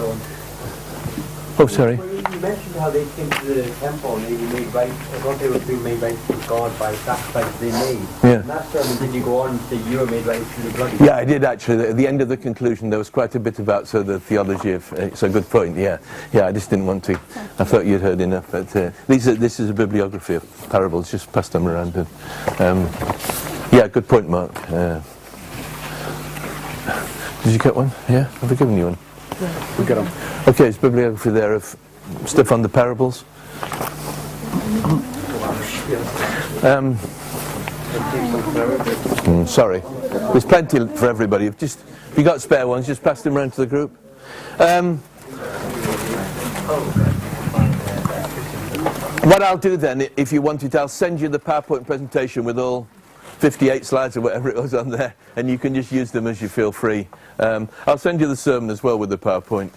one. oh sorry. Well, you mentioned how they came to the temple and they were made right, I thought they were being made right with God by the sacrifice they made. Yeah. In that sermon, did you go on and say you were made right through the blood? Yeah, I did actually. At the end of the conclusion, there was quite a bit about the theology of. It's a good point. Yeah, I just didn't want to. I thought you'd heard enough. But this is a bibliography of parables. Just pass them around. And, yeah, good point, Mark. Did you get one? Yeah, have I given you one? We got them. Okay, it's bibliography there of stuff on the parables. Sorry, there's plenty for everybody. If you got spare ones, just pass them around to the group. What I'll do then, if you want it, I'll send you the PowerPoint presentation with all 58 slides or whatever it was on there, and you can just use them as you feel free. I'll send you the sermon as well with the PowerPoint.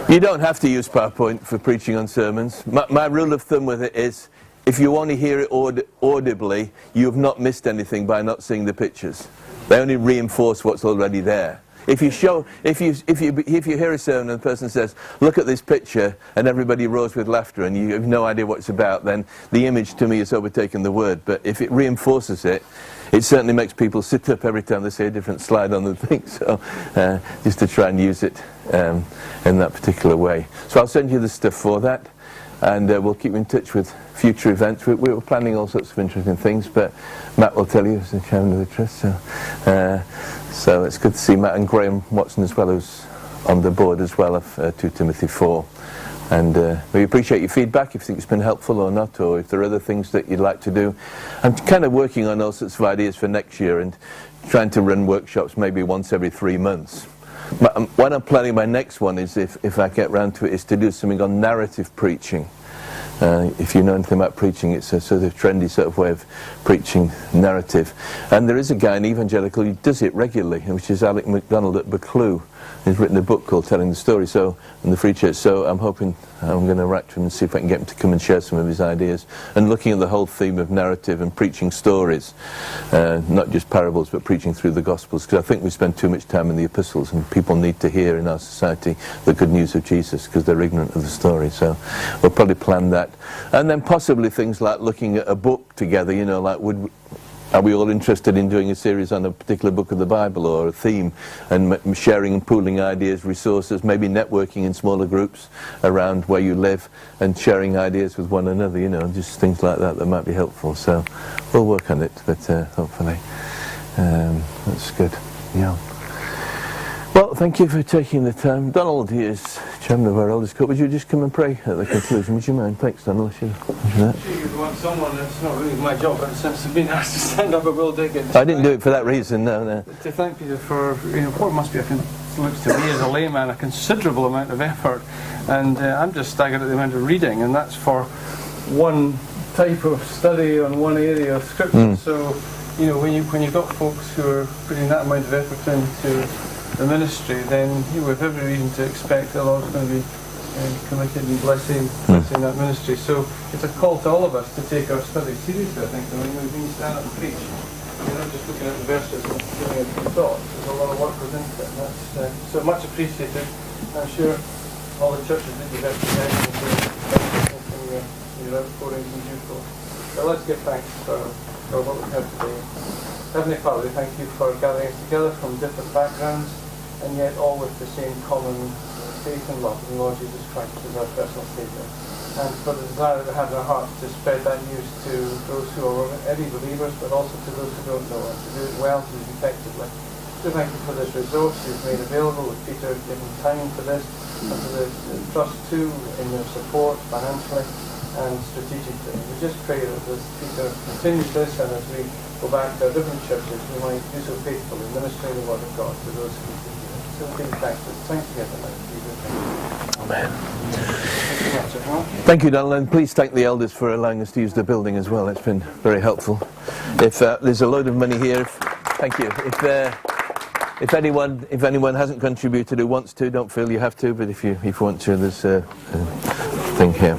You don't have to use PowerPoint for preaching on sermons. My rule of thumb with it is, if you only hear it audibly, you have not missed anything by not seeing the pictures. They only reinforce what's already there. If you hear a sermon and the person says, "Look at this picture," and everybody roars with laughter, and you have no idea what it's about, then the image to me has overtaken the word. But if it reinforces it, it certainly makes people sit up every time they see a different slide on the thing. So just to try and use it in that particular way. So I'll send you the stuff for that, and we'll keep in touch with future events. We were planning all sorts of interesting things, but Matt will tell you as the chairman of the trust. So it's good to see Matt and Graham Watson as well, who's on the board as well of 2 Timothy 4. And we appreciate your feedback if you think it's been helpful or not, or if there are other things that you'd like to do. I'm kind of working on all sorts of ideas for next year and trying to run workshops maybe once every 3 months. What I'm planning my next one is, if I get round to it, is to do something on narrative preaching. If you know anything about preaching, it's a sort of trendy sort of way of preaching narrative. And there is a guy in Evangelical who does it regularly, which is Alec MacDonald at Buccleuch. He's written a book called Telling the Story, in the Free Church. So I'm hoping I'm going to write to him and see if I can get him to come and share some of his ideas. And looking at the whole theme of narrative and preaching stories, not just parables, but preaching through the Gospels. Because I think we spend too much time in the epistles, and people need to hear in our society the good news of Jesus because they're ignorant of the story. So we'll probably plan that. And then possibly things like looking at a book together, you know, like are we all interested in doing a series on a particular book of the Bible or a theme, and sharing and pooling ideas, resources, maybe networking in smaller groups around where you live and sharing ideas with one another, you know, just things like that might be helpful. So we'll work on it, but hopefully that's good. Yeah. Well, thank you for taking the time. Donald, he is chairman of our elders' court. Would you just come and pray at the conclusion? Would you mind? Thanks, Donald. Sure, you'd want someone, it's not really my job, but since I've been asked to stand up, I will dig it. I didn't do it for that reason, no. To thank Peter for, what must be, looks to me as a layman, a considerable amount of effort. And I'm just staggered at the amount of reading, and that's for one type of study on one area of Scripture. So, when you've got folks who are putting that amount of effort into the ministry, then you have every reason to expect the Lord's going to be committed and blessing that ministry. So it's a call to all of us to take our study seriously, I think. When you stand up and preach, you're not just looking at the verses and giving it some thought. There's a lot of work goes into it. That's so much appreciated. I'm sure all the churches that you represent in your outpourings in due course. So let's give thanks for what we have today. Heavenly Father, we thank you for gathering us together from different backgrounds, and yet all with the same common faith and love in the Lord Jesus Christ as our personal Saviour. And for the desire that we have in our hearts to spread that news to those who are already believers, but also to those who don't know, and to do it well, to do it effectively. So thank you for this resource you've made available, with Peter giving time for this, and for the trust too in their support financially and strategically. We just pray that as Peter continues this, and as we go back to our different churches, we might do so faithfully, ministering the Word of God to those who need to hear it. So we give thanks together now. Amen. Thank you, Donald, and please thank the elders for allowing us to use the building as well. It's been very helpful. If there's a load of money here, thank you. If anyone hasn't contributed who wants to, don't feel you have to, but if you want to, there's a thing here.